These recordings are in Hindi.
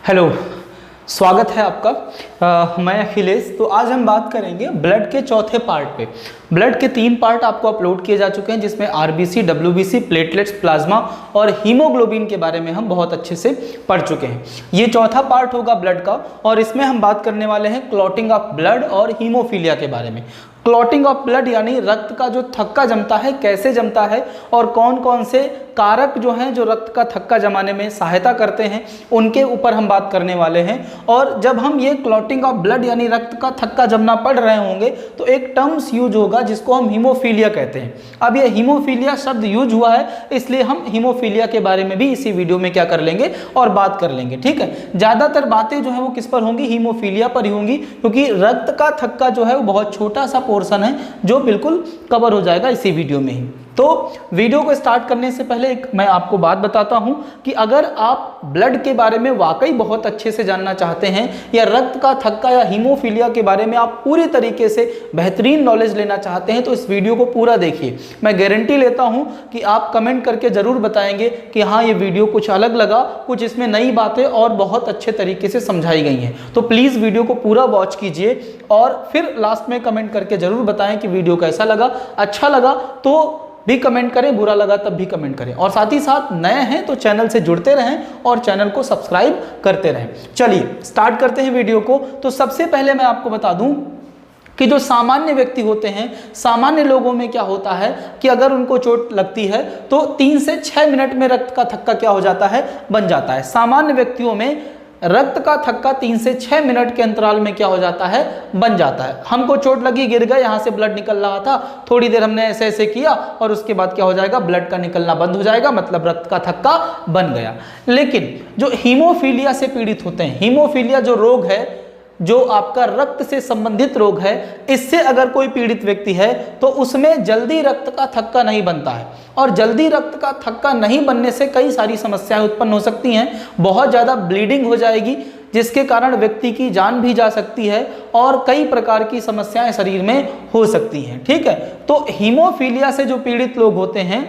हेलो, स्वागत है आपका। मैं अखिलेश। तो आज हम बात करेंगे ब्लड के चौथे पार्ट पे। ब्लड के 3 पार्ट आपको अपलोड किए जा चुके हैं, जिसमें आरबीसी, डब्ल्यूबीसी, प्लेटलेट्स, प्लाज्मा और हीमोग्लोबिन के बारे में हम बहुत अच्छे से पढ़ चुके हैं। ये चौथा पार्ट होगा ब्लड का, और इसमें हम बात करने वाले हैं क्लॉटिंग ऑफ ब्लड और हीमोफीलिया के बारे में। क्लॉटिंग ऑफ ब्लड यानी रक्त का जो थक्का जमता है, कैसे जमता है और कौन कौन से कारक जो हैं जो रक्त का थक्का जमाने में सहायता करते हैं, उनके ऊपर हम बात करने वाले हैं। और जब हम ये क्लॉटिंग ऑफ ब्लड यानी रक्त का थक्का जमना पढ़ रहे होंगे तो एक टर्म्स यूज होगा जिसको हम हीमोफीलिया कहते हैं। अब ये हीमोफीलिया शब्द यूज हुआ है, इसलिए हम हीमोफीलिया के बारे में भी इसी वीडियो में क्या कर लेंगे और बात कर लेंगे। ठीक है, ज़्यादातर बातें जो है वो किस पर होंगी, हीमोफीलिया पर ही होंगी, क्योंकि रक्त का थक्का जो है वो बहुत छोटा सा पोर्शन है जो बिल्कुल कवर हो जाएगा इसी वीडियो में ही। तो वीडियो को स्टार्ट करने से पहले एक मैं आपको बात बताता हूं कि अगर आप ब्लड के बारे में वाकई बहुत अच्छे से जानना चाहते हैं, या रक्त का थक्का या हीमोफीलिया के बारे में आप पूरी तरीके से बेहतरीन नॉलेज लेना चाहते हैं, तो इस वीडियो को पूरा देखिए। मैं गारंटी लेता हूं कि आप कमेंट करके ज़रूर बताएंगे कि हाँ, ये वीडियो कुछ अलग लगा, कुछ इसमें नई बातें और बहुत अच्छे तरीके से समझाई गई हैं। तो प्लीज़ वीडियो को पूरा वॉच कीजिए और फिर लास्ट में कमेंट करके ज़रूर बताएं कि वीडियो कैसा लगा। अच्छा लगा तो भी कमेंट करें, बुरा लगा तब भी कमेंट करें, और साथ ही साथ नए हैं तो चैनल से जुड़ते रहें और चैनल को सब्सक्राइब करते रहें। चलिए स्टार्ट करते हैं वीडियो को। तो सबसे पहले मैं आपको बता दूं कि जो सामान्य व्यक्ति होते हैं, सामान्य लोगों में क्या होता है कि अगर उनको चोट लगती है तो 3 से 6 मिनट में रक्त का थक्का क्या हो जाता है, बन जाता है। सामान्य व्यक्तियों में रक्त का थक्का 3 से 6 मिनट के अंतराल में क्या हो जाता है, बन जाता है। हमको चोट लगी, गिर गए, यहाँ से ब्लड निकल रहा था, थोड़ी देर हमने ऐसे ऐसे किया और उसके बाद क्या हो जाएगा, ब्लड का निकलना बंद हो जाएगा, मतलब रक्त का थक्का बन गया। लेकिन जो हीमोफीलिया से पीड़ित होते हैं, हीमोफीलिया जो रोग है, जो आपका रक्त से संबंधित रोग है, इससे अगर कोई पीड़ित व्यक्ति है तो उसमें जल्दी रक्त का थक्का नहीं बनता है, और जल्दी रक्त का थक्का नहीं बनने से कई सारी समस्याएं उत्पन्न हो सकती हैं। बहुत ज़्यादा ब्लीडिंग हो जाएगी, जिसके कारण व्यक्ति की जान भी जा सकती है और कई प्रकार की समस्याएं शरीर में हो सकती हैं। ठीक है, तो हीमोफीलिया से जो पीड़ित लोग होते हैं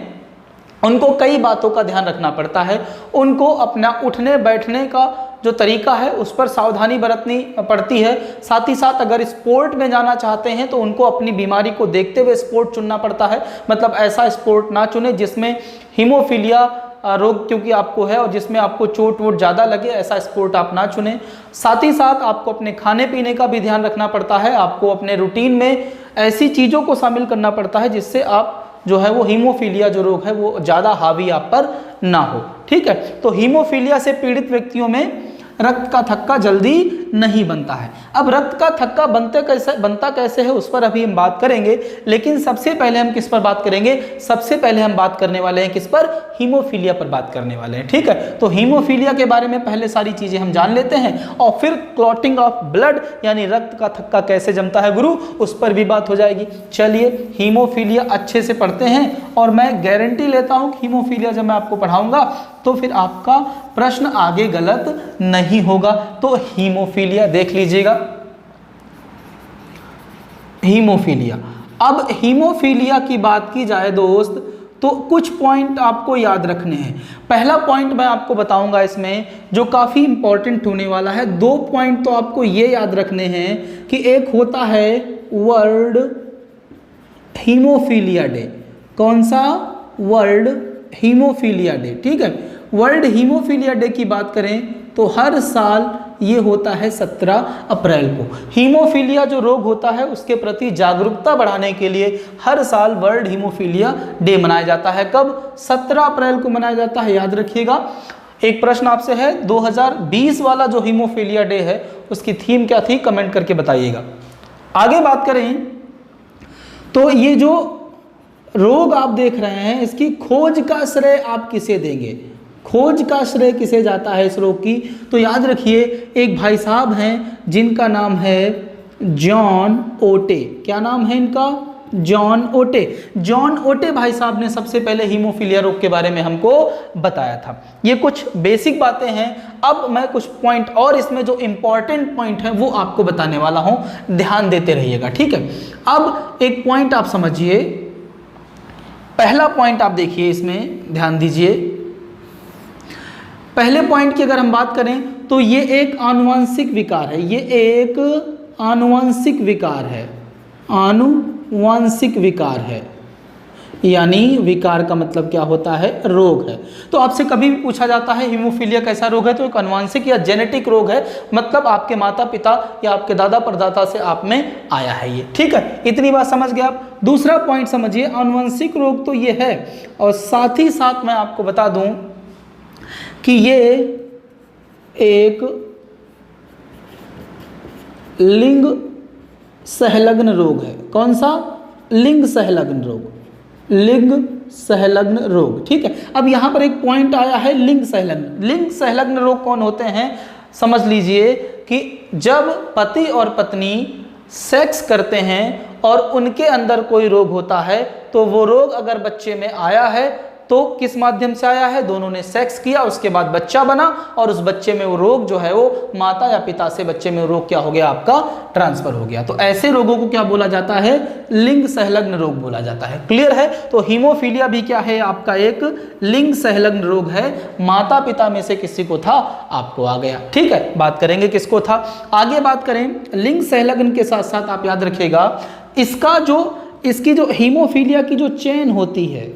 उनको कई बातों का ध्यान रखना पड़ता है। उनको अपना उठने बैठने का जो तरीका है उस पर सावधानी बरतनी पड़ती है। साथ ही साथ अगर स्पोर्ट में जाना चाहते हैं तो उनको अपनी बीमारी को देखते हुए स्पोर्ट चुनना पड़ता है। मतलब ऐसा स्पोर्ट ना चुने जिसमें हीमोफीलिया रोग क्योंकि आपको है और जिसमें आपको चोट वोट ज़्यादा लगे, ऐसा स्पोर्ट आप ना चुनें। साथ ही साथ आपको अपने खाने पीने का भी ध्यान रखना पड़ता है। आपको अपने रूटीन में ऐसी चीज़ों को शामिल करना पड़ता है जिससे आप जो है वो हीमोफीलिया जो रोग है वो ज़्यादा हावी आप पर ना हो। ठीक है, तो हीमोफीलिया से पीड़ित व्यक्तियों में रक्त का थक्का जल्दी नहीं बनता है। अब रक्त का थक्का बनता कैसे है उस पर अभी हम बात करेंगे, लेकिन सबसे पहले हम किस पर बात करेंगे, सबसे पहले हम बात करने वाले हैं किस पर, हीमोफीलिया पर बात करने वाले हैं। ठीक है, तो हीमोफीलिया के बारे में पहले सारी चीज़ें हम जान लेते हैं और फिर क्लॉटिंग ऑफ ब्लड यानी रक्त का थक्का कैसे जमता है गुरु, उस पर भी बात हो जाएगी। चलिए हीमोफीलिया अच्छे से पढ़ते हैं, और मैं गारंटी लेता हूँ कि हीमोफीलिया जब मैं आपको पढ़ाऊँगा तो फिर आपका प्रश्न आगे गलत नहीं होगा। तो हीमोफीलिया देख लीजिएगा, हीमोफीलिया। अब हीमोफीलिया की बात की जाए दोस्त, तो कुछ पॉइंट आपको याद रखने हैं। पहला पॉइंट मैं आपको बताऊंगा इसमें जो काफ़ी इंपॉर्टेंट होने वाला है। 2 पॉइंट तो आपको ये याद रखने हैं कि एक होता है वर्ल्ड हीमोफीलिया डे। कौन सा, वर्ल्ड हीमोफीलिया डे। ठीक है, वर्ल्ड हीमोफीलिया डे की बात करें तो हर साल ये होता है 17 अप्रैल को। हीमोफीलिया जो रोग होता है उसके प्रति जागरूकता बढ़ाने के लिए हर साल वर्ल्ड हीमोफीलिया डे मनाया जाता है। कब, 17 अप्रैल को मनाया जाता है, याद रखिएगा। एक प्रश्न आपसे है, 2020 वाला जो हीमोफीलिया डे है उसकी थीम क्या थी, कमेंट करके बताइएगा। आगे बात करें तो ये जो रोग आप देख रहे हैं इसकी खोज का श्रेय आप किसे देंगे, खोज का श्रेय किसे जाता है इस रोग की, तो याद रखिए एक भाई साहब हैं जिनका नाम है जॉन ओटे। क्या नाम है इनका, जॉन ओटे। जॉन ओटे भाई साहब ने सबसे पहले हीमोफीलिया रोग के बारे में हमको बताया था। ये कुछ बेसिक बातें हैं। अब मैं कुछ पॉइंट और इसमें जो इम्पॉर्टेंट पॉइंट है वो आपको बताने वाला हूँ, ध्यान देते रहिएगा। ठीक है, अब एक पॉइंट आप समझिए, पहला पॉइंट आप देखिए, इसमें ध्यान दीजिए। पहले पॉइंट की अगर हम बात करें तो ये एक आनुवंशिक विकार है, ये एक आनुवंशिक विकार है, आनुवंशिक विकार है, यानी विकार का मतलब क्या होता है, रोग है। तो आपसे कभी भी पूछा जाता है हीमोफीलिया कैसा रोग है, तो एक आनुवंशिक या जेनेटिक रोग है, मतलब आपके माता पिता या आपके दादा परदादा से आप में आया है ये। ठीक है, इतनी बात समझ गए आप। दूसरा पॉइंट समझिए, आनुवंशिक रोग तो ये है, और साथ ही साथ मैं आपको बता दूं कि ये एक लिंग संलग्न रोग है। कौन सा? लिंग संलग्न रोग, लिंग संलग्न रोग। ठीक है, अब यहां पर एक पॉइंट आया है लिंग संलग्न। लिंग संलग्न रोग कौन होते हैं? समझ लीजिए कि जब पति और पत्नी सेक्स करते हैं और उनके अंदर कोई रोग होता है, तो वो रोग अगर बच्चे में आया है तो किस माध्यम से आया है? दोनों ने सेक्स किया, उसके बाद बच्चा बना, और उस बच्चे में वो रोग जो है वो माता या पिता से बच्चे में रोग क्या हो गया? आपका ट्रांसफर हो गया। तो ऐसे रोगों को क्या बोला जाता है? लिंग संलग्न रोग बोला जाता है। क्लियर है? तो हीमोफीलिया भी क्या है? आपका एक लिंग संलग्न रोग है। माता पिता में से किसी को था, आपको आ गया। ठीक है, बात करेंगे किसको था। आगे बात करें लिंग संलग्न के साथ साथ आप याद रखिएगा, इसकी जो हीमोफीलिया की जो चेन होती है,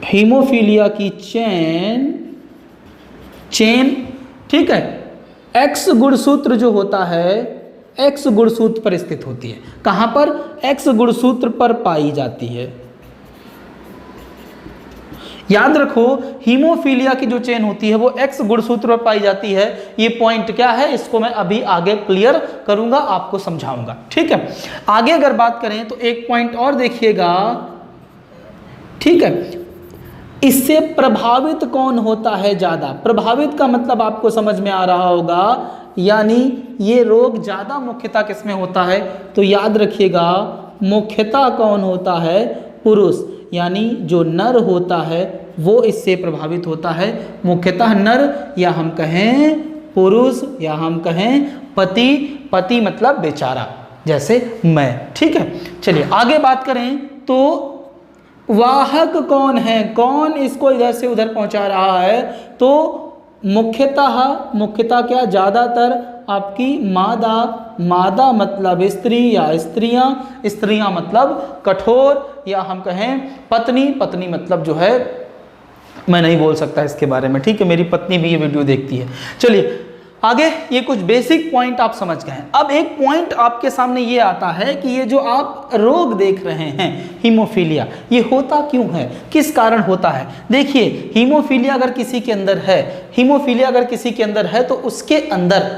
हीमोफीलिया की चेन, ठीक है, एक्स गुणसूत्र जो होता है, एक्स गुणसूत्र पर स्थित होती है। कहां पर? एक्स गुणसूत्र पर पाई जाती है। याद रखो, हीमोफीलिया की जो चेन होती है वो एक्स गुणसूत्र पर पाई जाती है। ये पॉइंट क्या है, इसको मैं अभी आगे क्लियर करूंगा, आपको समझाऊंगा। ठीक है, आगे अगर बात करें तो एक पॉइंट और देखिएगा। ठीक है, इससे प्रभावित कौन होता है ज्यादा? प्रभावित का मतलब आपको समझ में आ रहा होगा, यानी ये रोग ज्यादा मुख्यतः किसमें होता है? तो याद रखिएगा, मुख्यतः कौन होता है? पुरुष, यानी जो नर होता है वो इससे प्रभावित होता है। मुख्यतः नर, या हम कहें पुरुष, या हम कहें पति। पति मतलब बेचारा, जैसे मैं। ठीक है, चलिए आगे बात करें तो वाहक कौन है? कौन इसको इधर से उधर पहुंचा रहा है? तो मुख्यतः क्या? ज्यादातर आपकी मादा मतलब स्त्री या स्त्रियां मतलब कठोर, या हम कहें पत्नी मतलब जो है, मैं नहीं बोल सकता इसके बारे में। ठीक है, मेरी पत्नी भी ये वीडियो देखती है। चलिए आगे, ये कुछ बेसिक पॉइंट आप समझ गए हैं। अब एक पॉइंट आपके सामने ये आता है कि ये जो आप रोग देख रहे हैं हीमोफीलिया, ये होता क्यों है, किस कारण होता है? देखिए, हीमोफीलिया अगर किसी के अंदर है तो उसके अंदर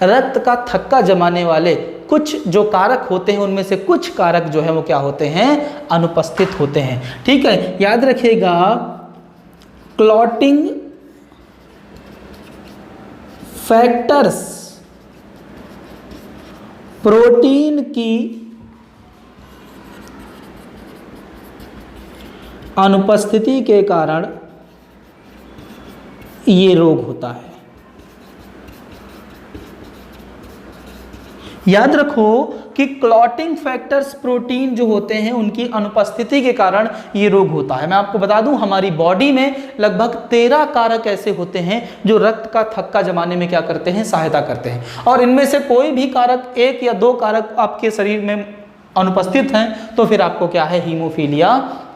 रक्त का थक्का जमाने वाले कुछ जो कारक होते हैं, उनमें से कुछ कारक जो है वो क्या होते हैं? अनुपस्थित होते हैं। ठीक है, याद रखिएगा, क्लॉटिंग फैक्टर्स, प्रोटीन की अनुपस्थिति के कारण ये रोग होता है। याद रखो कि क्लॉटिंग फैक्टर्स, प्रोटीन जो होते हैं, उनकी अनुपस्थिति के कारण ये रोग होता है। मैं आपको बता दूं, हमारी बॉडी में लगभग 13 कारक ऐसे होते हैं जो रक्त का थक्का जमाने में क्या करते हैं? सहायता करते हैं। और इनमें से कोई भी कारक, 1 या 2 कारक आपके शरीर में अनुपस्थित हैं, तो फिर आपको क्या है? हीमोफीलिया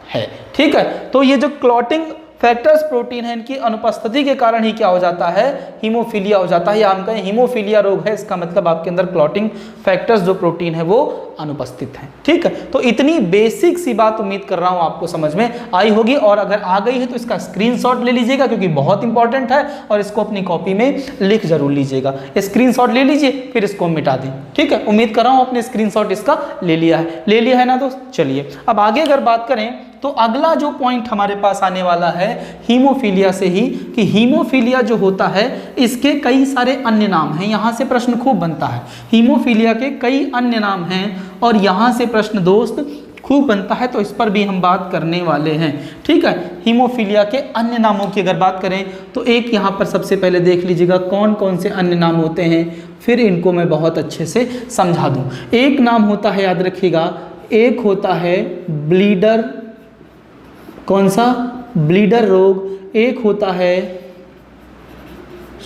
है। ठीक है, तो ये जो क्लॉटिंग फैक्टर्स प्रोटीन है, इनकी अनुपस्थिति के कारण ही क्या हो जाता है? हीमोफीलिया हो जाता है, या हम कहें हीमोफीलिया रोग है। इसका मतलब आपके अंदर क्लॉटिंग फैक्टर्स जो प्रोटीन है वो अनुपस्थित है। ठीक है, तो इतनी बेसिक सी बात उम्मीद कर रहा हूं आपको समझ में आई होगी, और अगर आ गई है तो इसका स्क्रीनशॉट ले लीजिएगा, क्योंकि बहुत इंपॉर्टेंट है, और इसको अपनी कॉपी में लिख जरूर लीजिएगा। स्क्रीनशॉट ले लीजिए, फिर इसको मिटा दें। ठीक है, उम्मीद कर रहा हूं आपने स्क्रीनशॉट इसका ले लिया है ना दोस्त। चलिए अब आगे अगर बात करें तो अगला जो पॉइंट हमारे पास आने वाला है हीमोफीलिया से ही, कि हीमोफीलिया जो होता है इसके कई सारे अन्य नाम हैं। यहां से प्रश्न खूब बनता है, हीमोफीलिया के कई अन्य नाम हैं, और यहां से प्रश्न दोस्त खूब बनता है, तो इस पर भी हम बात करने वाले हैं। ठीक है, हीमोफीलिया के अन्य नामों की अगर बात करें तो एक यहाँ पर सबसे पहले देख लीजिएगा कौन कौन से अन्य नाम होते हैं, फिर इनको मैं बहुत अच्छे से समझा दूं। एक नाम होता है, याद रखिएगा, एक होता है ब्लीडर, कौन सा? ब्लीडर रोग। एक होता है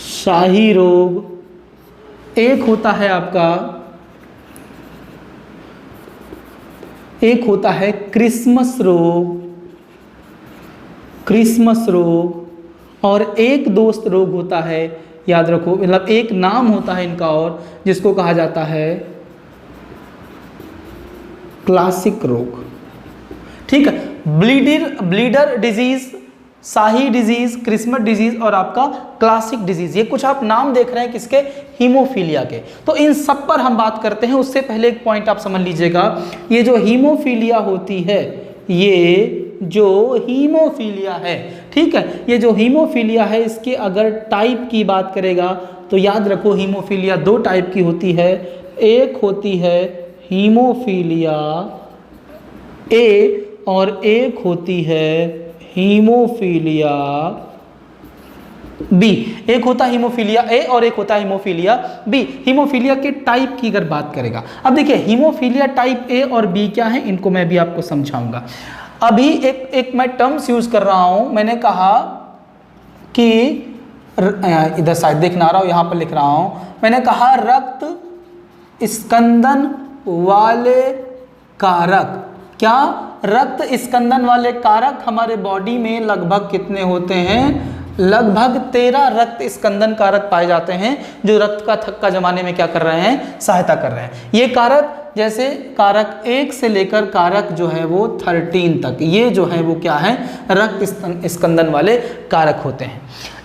शाही रोग, एक होता है आपका, एक होता है क्रिसमस रोग, क्रिसमस रोग, और एक दोस्त रोग होता है, याद रखो, मतलब एक नाम होता है इनका और, जिसको कहा जाता है क्लासिक रोग। ठीक है, ब्लीडर डिजीज, शाही डिजीज, क्रिसमस डिजीज और आपका क्लासिक डिजीज, ये कुछ आप नाम देख रहे हैं किसके, हीमोफीलिया के। तो इन सब पर हम बात करते हैं। उससे पहले एक पॉइंट आप समझ लीजिएगा, ये जो हीमोफीलिया होती है, ये जो हीमोफीलिया है, ठीक है, ये जो हीमोफीलिया है, इसके अगर टाइप की बात करेगा तो याद रखो हीमोफीलिया दो टाइप की होती है। एक होती है हीमोफीलिया ए और एक होती है हीमोफीलिया बी। एक होता है हीमोफीलिया ए और एक होता है हीमोफीलिया बी। हीमोफीलिया के टाइप की अगर बात करेगा, अब देखिए हीमोफीलिया टाइप ए और बी क्या है, इनको मैं भी आपको समझाऊंगा। अभी एक मैं टर्म्स यूज कर रहा हूं, मैंने कहा कि इधर शायद देख ना रहा हूं, यहां पर लिख रहा हूं, मैंने कहा रक्त स्कंदन वाले कारक। क्या, रक्त स्कंदन वाले कारक हमारे बॉडी में लगभग कितने होते हैं, लगभग 13 रक्त स्कंदन कारक पाए जाते हैं, जो रक्त का थक्का जमाने में क्या कर रहे हैं, सहायता कर रहे हैं। ये कारक, जैसे कारक 1 से लेकर कारक जो है वो 13 तक, ये जो है वो क्या है, रक्त स्कंदन वाले कारक होते हैं।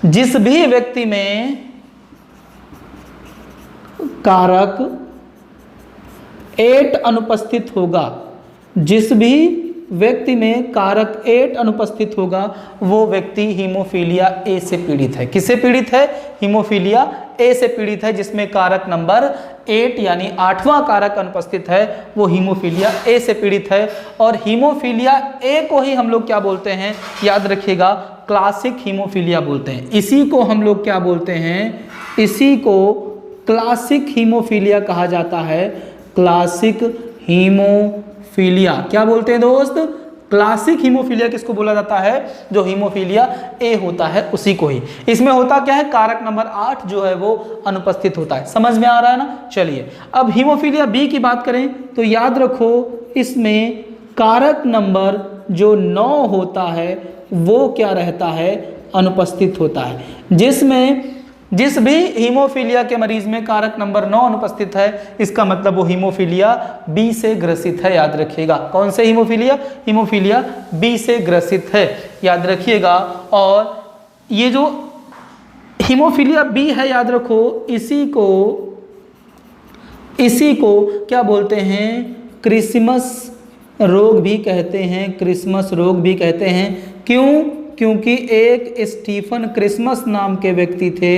जिस भी व्यक्ति में कारक 8 अनुपस्थित होगा, जिस भी व्यक्ति में कारक 8 अनुपस्थित होगा, वो व्यक्ति हीमोफीलिया ए से पीड़ित है। किससे पीड़ित है, हीमोफीलिया ए से पीड़ित है, जिसमें कारक नंबर 8 यानी 8वां कारक अनुपस्थित है, वो हीमोफीलिया ए से पीड़ित है। और हीमोफीलिया ए को ही हम लोग क्या बोलते हैं, याद रखिएगा, क्लासिक हीमोफीलिया बोलते हैं। इसी को हम लोग क्या बोलते हैं, इसी को क्लासिक हीमोफीलिया कहा जाता है। क्लासिक हीमोफीलिया क्या बोलते हैं दोस्त, क्लासिक हीमोफीलिया किसको बोला जाता है, जो हीमोफीलिया ए होता है उसी को ही। इसमें होता क्या है, कारक नंबर 8 जो है वो अनुपस्थित होता है। समझ में आ रहा है ना। चलिए अब हीमोफीलिया बी की बात करें तो याद रखो, इसमें कारक नंबर जो 9 होता है वो क्या रहता है, अनुपस्थित होता है। जिस भी हीमोफीलिया के मरीज में कारक नंबर 9 अनुपस्थित है, इसका मतलब वो हीमोफीलिया बी से ग्रसित है। याद रखिएगा, कौन से हीमोफीलिया, हीमोफीलिया बी से ग्रसित है, याद रखिएगा। और ये जो हीमोफीलिया बी है, याद रखो, इसी को क्या बोलते हैं, क्रिसमस रोग भी कहते हैं, क्रिसमस रोग भी कहते हैं। क्यों, क्योंकि एक स्टीफन क्रिसमस नाम के व्यक्ति थे,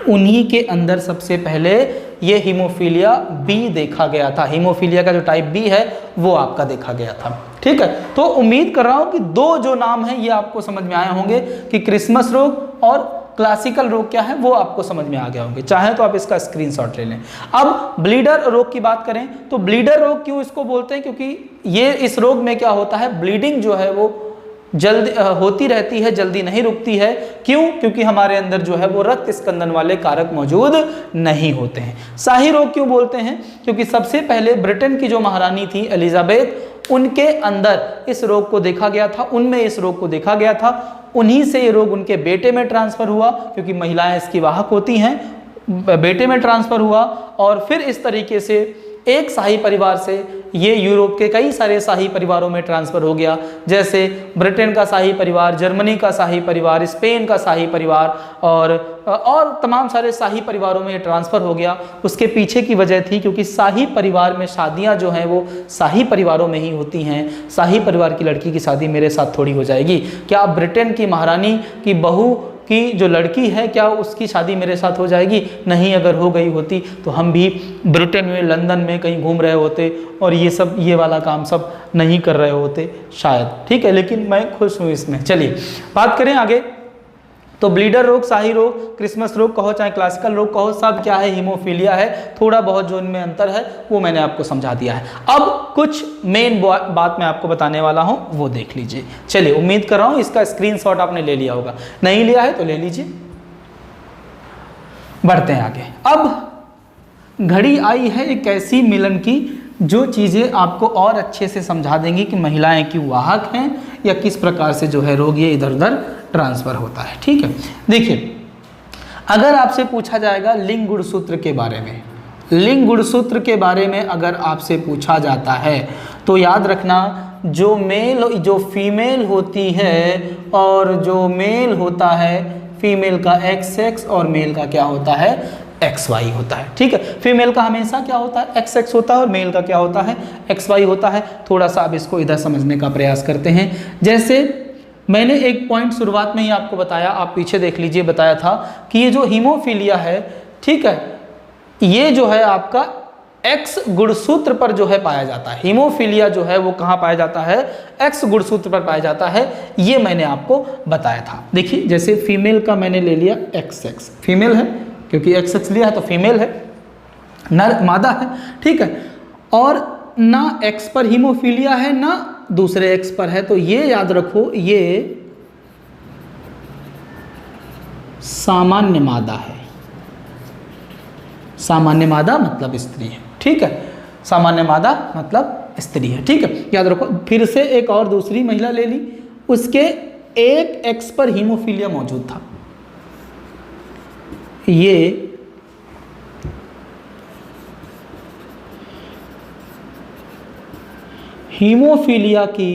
उन्हीं के अंदर सबसे पहले ये हीमोफीलिया बी देखा गया था। हीमोफीलिया का जो टाइप बी है वो आपका देखा गया था। ठीक है, तो उम्मीद कर रहा हूं कि दो जो नाम हैं ये आपको समझ में आए होंगे, कि क्रिसमस रोग और क्लासिकल रोग क्या है वो आपको समझ में आ गया होंगे। चाहे तो आप इसका स्क्रीनशॉट ले लें। अब ब्लीडर रोग की बात करें तो ब्लीडर रोग क्यों इसको बोलते हैं, क्योंकि ये इस रोग में क्या होता है, ब्लीडिंग जो है वो जल्दी होती रहती है, जल्दी नहीं रुकती है। क्यों, क्योंकि हमारे अंदर जो है वो रक्त स्कंदन वाले कारक मौजूद नहीं होते हैं। शाही रोग क्यों बोलते हैं, क्योंकि सबसे पहले ब्रिटेन की जो महारानी थी एलिजाबेथ, उनके अंदर इस रोग को देखा गया था, उनमें इस रोग को देखा गया था। उन्हीं से ये रोग उनके बेटे में ट्रांसफर हुआ, क्योंकि महिलाएं इसकी वाहक होती हैं, बेटे में ट्रांसफर हुआ। और फिर इस तरीके से एक शाही परिवार से ये यूरोप के कई सारे शाही परिवारों में ट्रांसफर हो गया, जैसे ब्रिटेन का शाही परिवार, जर्मनी का शाही परिवार, स्पेन का शाही परिवार और तमाम सारे शाही परिवारों में ट्रांसफर हो गया। उसके पीछे की वजह थी क्योंकि शाही परिवार में शादियां जो हैं वो शाही परिवारों में ही होती हैं। शाही परिवार की लड़की की शादी मेरे साथ थोड़ी हो जाएगी, क्या ब्रिटेन की महारानी की बहू की जो लड़की है क्या उसकी शादी मेरे साथ हो जाएगी? नहीं, अगर हो गई होती तो हम भी ब्रिटेन में, लंदन में कहीं घूम रहे होते और ये वाला काम सब नहीं कर रहे होते शायद। ठीक है, लेकिन मैं खुश हूँ इसमें। चलिए बात करें आगे। तो ब्लीडर रोग, शाही रोग, क्रिसमस रोग कहो चाहे क्लासिकल रोग कहो, सब क्या है, हीमोफीलिया है। थोड़ा बहुत जो इनमें अंतर है वो मैंने आपको समझा दिया है। अब कुछ मेन बात मैं आपको बताने वाला हूं, वो देख लीजिए। चलिए, उम्मीद कर रहा हूं इसका स्क्रीनशॉट आपने ले लिया होगा, नहीं लिया है तो ले लीजिए। बढ़ते हैं आगे। अब घड़ी आई है एक ऐसी मिलन की जो चीज़ें आपको और अच्छे से समझा देंगी कि महिलाएं क्यों वाहक हैं या किस प्रकार से जो है रोग ये इधर उधर ट्रांसफ़र होता है। ठीक है, देखिए अगर आपसे पूछा जाएगा लिंग गुणसूत्र के बारे में, लिंग गुणसूत्र के बारे में अगर आपसे पूछा जाता है तो याद रखना जो फीमेल होती है और जो मेल होता है, फीमेल का XX और मेल का क्या होता है XY होता है। ठीक है, फीमेल का हमेशा क्या होता है XX होता है और मेल का क्या होता है XY होता है। थोड़ा सा अब इसको इधर समझने का प्रयास करते हैं। जैसे मैंने एक पॉइंट शुरुआत में ही आपको बताया, आप पीछे देख लीजिए, बताया था कि ये जो हीमोफीलिया है, ठीक है, ये जो है आपका X गुणसूत्र पर जो है पाया जाता है। हीमोफीलिया जो है वो कहाँ पाया जाता है, X गुणसूत्र पर पाया जाता है। ये मैंने आपको बताया था। देखिए जैसे फीमेल का मैंने ले लिया XX, फीमेल है क्योंकि XX लिया है तो फीमेल है, नर मादा है। ठीक है, और ना X पर हीमोफीलिया है ना दूसरे X पर है, तो ये याद रखो ये सामान्य मादा है। सामान्य मादा मतलब स्त्री है। ठीक है, सामान्य मादा मतलब स्त्री है। ठीक है, याद रखो। फिर से एक और दूसरी महिला ले ली, उसके एक X पर हीमोफीलिया मौजूद था। ये हीमोफीलिया की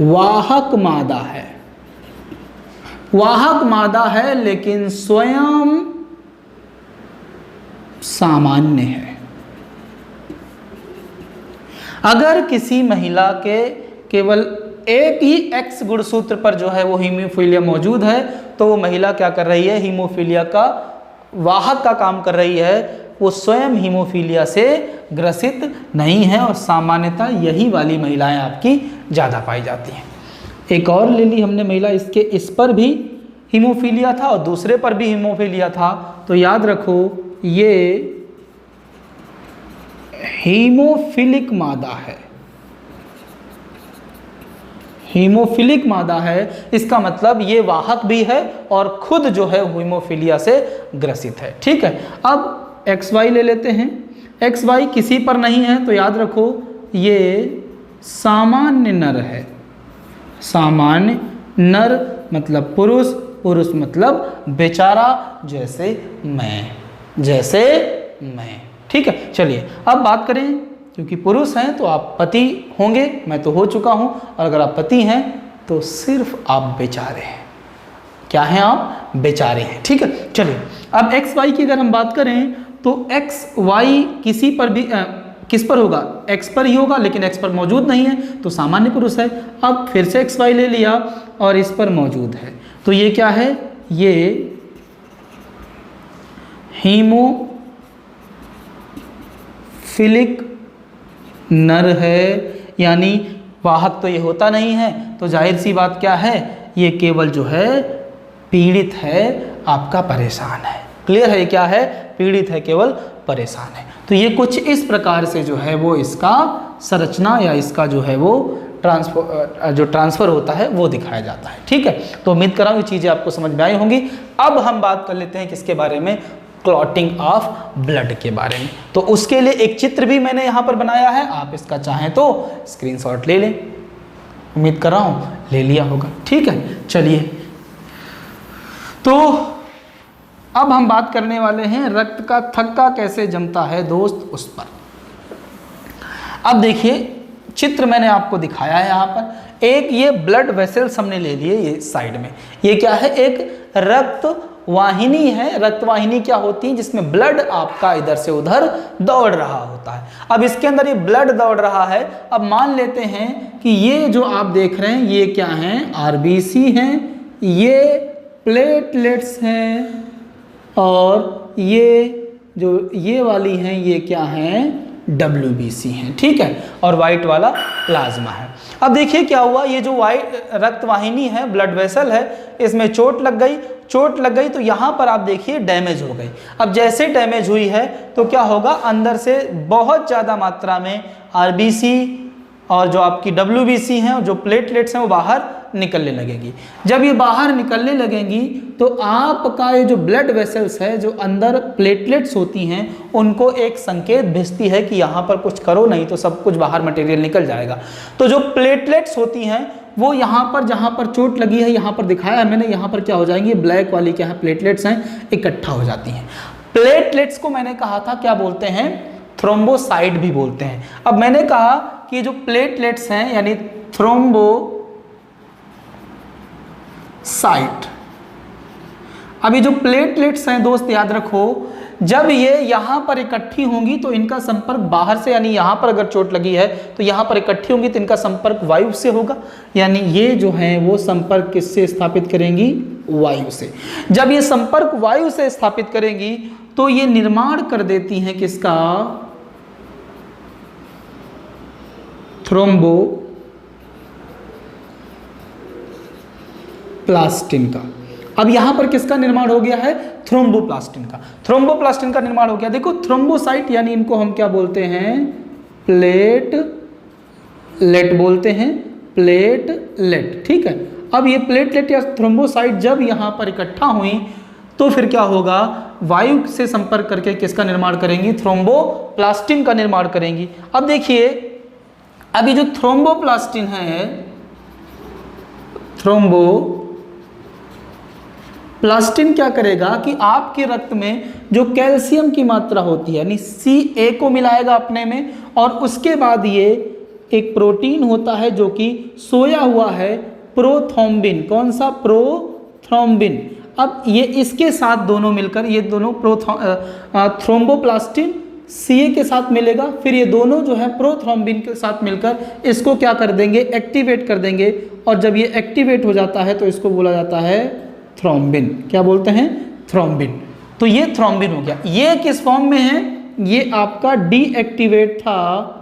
वाहक मादा है, वाहक मादा है लेकिन स्वयं सामान्य है। अगर किसी महिला के केवल एक ही X गुणसूत्र पर जो है वो हीमोफीलिया मौजूद है तो वो महिला क्या कर रही है, हीमोफीलिया का वाहक का काम कर रही है, वो स्वयं हीमोफीलिया से ग्रसित नहीं है और सामान्यतः यही वाली महिलाएं आपकी ज़्यादा पाई जाती हैं। एक और ले ली हमने महिला, इसके इस पर भी हीमोफीलिया था और दूसरे पर भी हीमोफीलिया था, तो याद रखो ये हीमोफिलिक मादा है। हीमोफिलिक मादा है, इसका मतलब ये वाहक भी है और खुद जो है हीमोफीलिया से ग्रसित है। ठीक है, अब XY ले लेते हैं। XY किसी पर नहीं है तो याद रखो ये सामान्य नर है। सामान्य नर मतलब पुरुष, पुरुष मतलब बेचारा, जैसे मैं। ठीक है, चलिए अब बात करें, क्योंकि पुरुष हैं तो आप पति होंगे, मैं तो हो चुका हूं, और अगर आप पति हैं तो सिर्फ आप बेचारे हैं। क्या हैं आप? बेचारे हैं। ठीक है, चलिए अब XY की अगर हम बात करें तो XY किसी पर भी किस पर होगा, X पर ही होगा, लेकिन X पर मौजूद नहीं है तो सामान्य पुरुष है। अब फिर से XY ले लिया और इस पर मौजूद है तो ये क्या है, ये हीमोफिलिक नर है, यानी वाहक तो ये होता नहीं है, तो जाहिर सी बात क्या है, ये केवल जो है पीड़ित है, आपका परेशान है। क्लियर है, क्या है, पीड़ित है, केवल परेशान है। तो ये कुछ इस प्रकार से जो है वो इसका संरचना या इसका जो है वो ट्रांसफर होता है वो दिखाया जाता है। ठीक है, तो उम्मीद कर रहा हूँ ये चीज़ें आपको समझ में आई होंगी। अब हम बात कर लेते हैं किसके बारे में, क्लॉटिंग ऑफ ब्लड के बारे में। तो उसके लिए एक चित्र भी मैंने यहाँ पर बनाया है, आप इसका चाहें तो स्क्रीनशॉट ले लें। उम्मीद कर रहा हूँ ले लिया होगा। ठीक है, चलिए तो अब हम बात करने वाले हैं रक्त का थक्का कैसे जमता है दोस्त, उस पर। अब देखिए चित्र मैंने आपको दिखाया है यहाँ पर, एक ये ब्लड वेसल्स हमने ले लिए ये साइड में, ये क्या है, एक रक्त वाहिनी है। रक्त वाहिनी क्या होती है, जिसमें ब्लड आपका इधर से उधर दौड़ रहा होता है। अब इसके अंदर ये ब्लड दौड़ रहा है। अब मान लेते हैं कि ये जो आप देख रहे हैं ये क्या हैं, आरबीसी हैं, ये प्लेटलेट्स हैं, और ये जो ये वाली हैं ये क्या हैं, WBC हैं। ठीक है, और वाइट वाला प्लाज्मा है। अब देखिए क्या हुआ, ये जो वाइट रक्त वाहिनी है, ब्लड वेसल है, इसमें चोट लग गई तो यहाँ पर आप देखिए डैमेज हो गई। अब जैसे डैमेज हुई है तो क्या होगा, अंदर से बहुत ज़्यादा मात्रा में आरबीसी और जो आपकी WBC हैं, जो प्लेटलेट्स हैं, वो बाहर निकलने लगेंगी। जब ये बाहर निकलने लगेंगी तो आपका ये जो ब्लड वेसल्स है, जो अंदर प्लेटलेट्स होती हैं, उनको एक संकेत भेजती है कि यहाँ पर कुछ करो, नहीं तो सब कुछ बाहर मटेरियल निकल जाएगा। तो जो प्लेटलेट्स होती हैं वो यहाँ पर, जहाँ पर चोट लगी है, यहाँ पर दिखाया है मैंने, यहाँ पर क्या हो जाएंगी, ब्लैक वाली क्या है, प्लेटलेट्स हैं, इकट्ठा हो जाती हैं। प्लेटलेट्स को मैंने कहा था क्या बोलते हैं, थ्रोम्बोसाइट भी बोलते हैं। अब मैंने कहा कि जो प्लेटलेट्स हैं यानी थ्रोम्बोसाइट, अभी जो प्लेटलेट्स हैं दोस्त याद रखो, जब ये यहाँ पर इकट्ठी होंगी तो इनका संपर्क बाहर से, यानी यहाँ पर अगर चोट लगी है तो यहाँ पर इकट्ठी होंगी तो इनका संपर्क वायु से होगा, यानी ये जो है वो संपर्क किससे स्थापित करेंगी, वायु से। जब ये संपर्क वायु से स्थापित करेंगी तो ये निर्माण कर देती हैं किसका, थ्रोम्बोप्लास्टिन का। अब यहां पर किसका निर्माण हो गया है, थ्रोम्बोप्लास्टिन का। थ्रोम्बोप्लास्टिन का निर्माण हो गया। देखो थ्रोम्बोसाइट यानी इनको हम क्या बोलते हैं, प्लेटलेट बोलते हैं, प्लेटलेट, ठीक है। अब ये प्लेटलेट या थ्रोम्बोसाइट जब यहां पर इकट्ठा हुई तो फिर क्या होगा, वायु से संपर्क करके किसका निर्माण करेंगी, थ्रोम्बोप्लास्टिन का निर्माण करेंगी। अब देखिए अभी जो थ्रोम्बोप्लास्टिन है, थ्रोम्बोप्लास्टिन क्या करेगा कि आपके रक्त में जो कैल्शियम की मात्रा होती है यानी Ca को मिलाएगा अपने में, और उसके बाद ये एक प्रोटीन होता है जो कि सोया हुआ है, प्रोथ्रोम्बिन। कौन सा, प्रोथ्रोम्बिन। अब ये इसके साथ दोनों मिलकर, ये दोनों थ्रोम्बोप्लास्टिन Ca के साथ मिलेगा, फिर ये दोनों जो है प्रोथ्रोम्बिन के साथ मिलकर इसको क्या कर देंगे, एक्टिवेट कर देंगे। और जब ये एक्टिवेट हो जाता है तो इसको बोला जाता है थ्रोम्बिन। क्या बोलते हैं, थ्रोम्बिन। तो ये थ्रोम्बिन हो गया। ये किस फॉर्म में है, ये आपका डीएक्टिवेट था,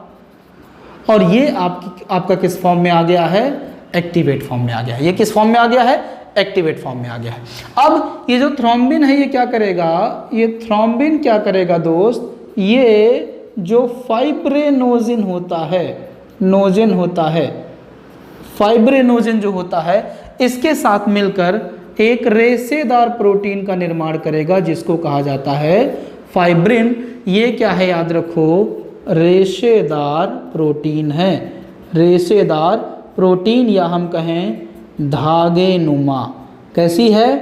और ये आपका किस फॉर्म में आ गया है, एक्टिवेट फॉर्म में आ गया है। ये किस फॉर्म में आ गया है, एक्टिवेट फॉर्म में आ गया है। अब ये जो थ्रोम्बिन है ये क्या करेगा, ये थ्रोम्बिन क्या करेगा दोस्त, ये जो फाइब्रेनोजिन होता है, नोजिन होता है, फाइब्रेनोजिन जो होता है, इसके साथ मिलकर एक रेशेदार प्रोटीन का निर्माण करेगा जिसको कहा जाता है फाइब्रिन। ये क्या है याद रखो, रेशेदार प्रोटीन है, रेशेदार प्रोटीन, या हम कहें धागे नुमा। कैसी है,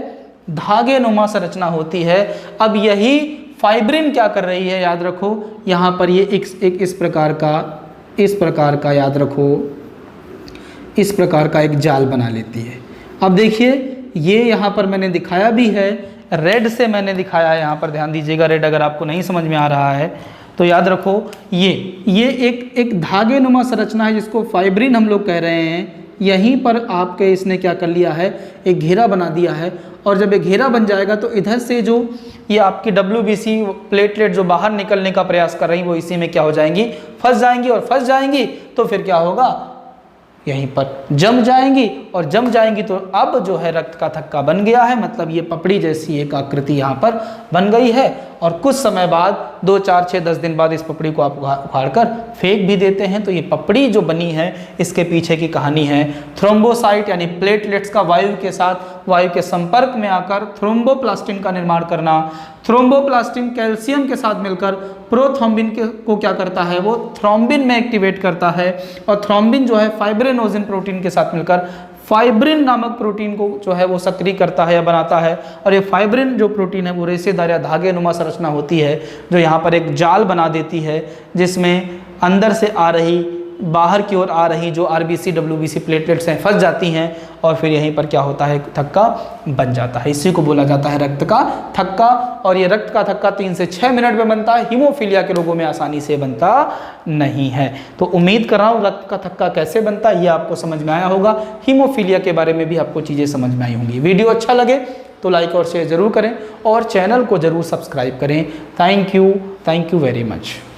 धागे नुमा संरचना होती है। अब यही फाइब्रिन क्या कर रही है, याद रखो, यहाँ पर ये एक इस प्रकार का याद रखो, इस प्रकार का एक जाल बना लेती है। अब देखिए ये यहाँ पर मैंने दिखाया भी है, रेड से मैंने दिखाया है, यहाँ पर ध्यान दीजिएगा, रेड अगर आपको नहीं समझ में आ रहा है तो याद रखो, ये एक धागे नुमा संरचना है जिसको फाइब्रिन हम लोग कह रहे हैं। यहीं पर आपके इसने क्या कर लिया है, एक घेरा बना दिया है, और जब ये घेरा बन जाएगा तो इधर से जो ये आपकी WBC प्लेटलेट जो बाहर निकलने का प्रयास कर रही वो इसी में क्या हो जाएंगी, फंस जाएंगी, और फंस जाएंगी तो फिर क्या होगा, यहीं पर जम जाएंगी, और जम जाएंगी तो अब जो है रक्त का थक्का बन गया है, मतलब ये पपड़ी जैसी एक आकृति यहाँ पर बन गई है। और कुछ समय बाद 2, 4, 6, 10 दिन बाद इस पपड़ी को आप उखाड़ कर फेंक भी देते हैं। तो ये पपड़ी जो बनी है इसके पीछे की कहानी है थ्रोम्बोसाइट यानी प्लेटलेट्स का वायु के साथ, वायु के संपर्क में आकर थ्रोम्बोप्लास्टिन का निर्माण करना। थ्रोम्बोप्लास्टिन कैल्शियम के साथ मिलकर प्रोथ्रोम्बिन को क्या करता है, वो थ्रोम्बिन में एक्टिवेट करता है, और थ्रोम्बिन जो है फाइब्रेनोजिन प्रोटीन के साथ मिलकर फाइब्रिन नामक प्रोटीन को जो है वो सक्रिय करता है या बनाता है। और ये फाइब्रिन जो प्रोटीन है वो रेशेदार या धागे नुमा संरचना होती है जो यहाँ पर एक जाल बना देती है, जिसमें अंदर से आ रही, बाहर की ओर आ रही जो RBC WBC प्लेटलेट्स हैं फंस जाती हैं, और फिर यहीं पर क्या होता है, थक्का बन जाता है। इसी को बोला जाता है रक्त का थक्का। और ये रक्त का थक्का 3 से 6 मिनट में बनता है, हीमोफीलिया के रोगों में आसानी से बनता नहीं है। तो उम्मीद कर रहा हूँ रक्त का थक्का कैसे बनता है ये आपको समझ में आया होगा। हीमोफीलिया के बारे में भी आपको चीज़ें समझ में आई होंगी। वीडियो अच्छा लगे तो लाइक और शेयर ज़रूर करें, और चैनल को ज़रूर सब्सक्राइब करें। Thank you very much.